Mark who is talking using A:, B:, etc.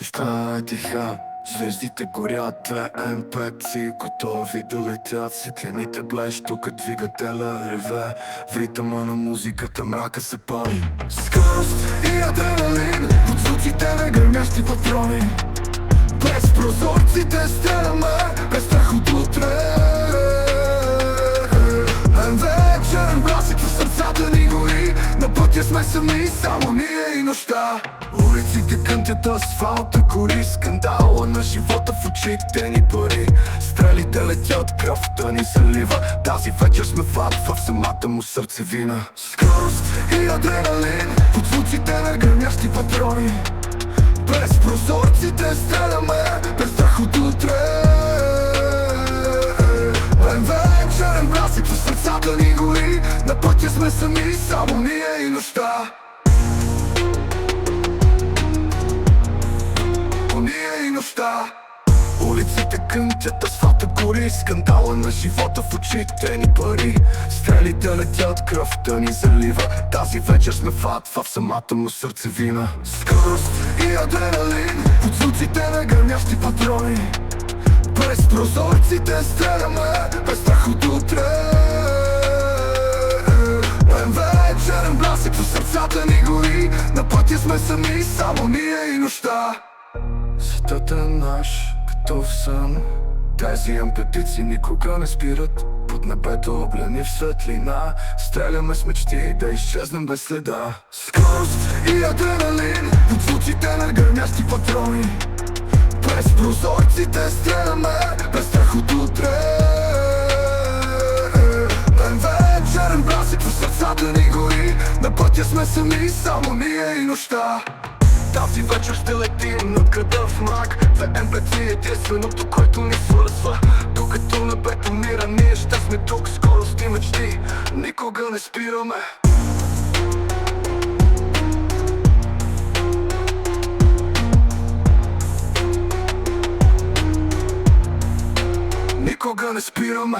A: Стана тиха, звездите горят, две МПЦ готови да летят. Светлините блещ, тук двигателя реве, в ритъма на музиката мрака се пали. Скорост и адреналин, от звуците на гърмящи патрони. През прозорците стреляме, без страх от утре. Вечерен блясък в сърцата ни гори, на пътя сме сами, само ние и нощта. Улиците кънтят асфалта, гори скандала на живота, в очите ни пари. Стрелите летят, кръвта ни залива, тази вечер сме в ад, в самата му сърцевина. Скорост и адреналин, под звуците на гърмящи патрони. През прозорците стреляме, без страх от утре. Вечерен блясък в сърцата ни гори, на пътя сме сами, само ние и нощта. Ние и нощта. Улиците кънтят, асфалта гори, скандала на живота, в очите ни пари. Стрелите летят, кръвта ни залива, тази вечер сме в ад, в самата му сърцевина. Скорост и адреналин, под звуците на гърмящи патрони. През прозорците стреляме, без страх от утре. Вечерен блясък в сърцата ни гори, на пътя сме сами, само ние и нощта. Светът е наш, като в сън. Тези ампетици никога не спират. Под небето облени в светлина, стреляме с мечти да изчезнем без следа. Скорост и адреналин, под звуците на гърмящи патрони. През прозорците стреляме, без страх от утре. Вечерен блясък в сърцата ни гори, на пътя сме сами, само ние и нощта. Тази вечер ще летим над града в мрак. ВМПЦ е единственото, което ни свързва. Докато небето мира, ние ще сме тук. Скорост и мечти, никога не спираме. Никога не спираме.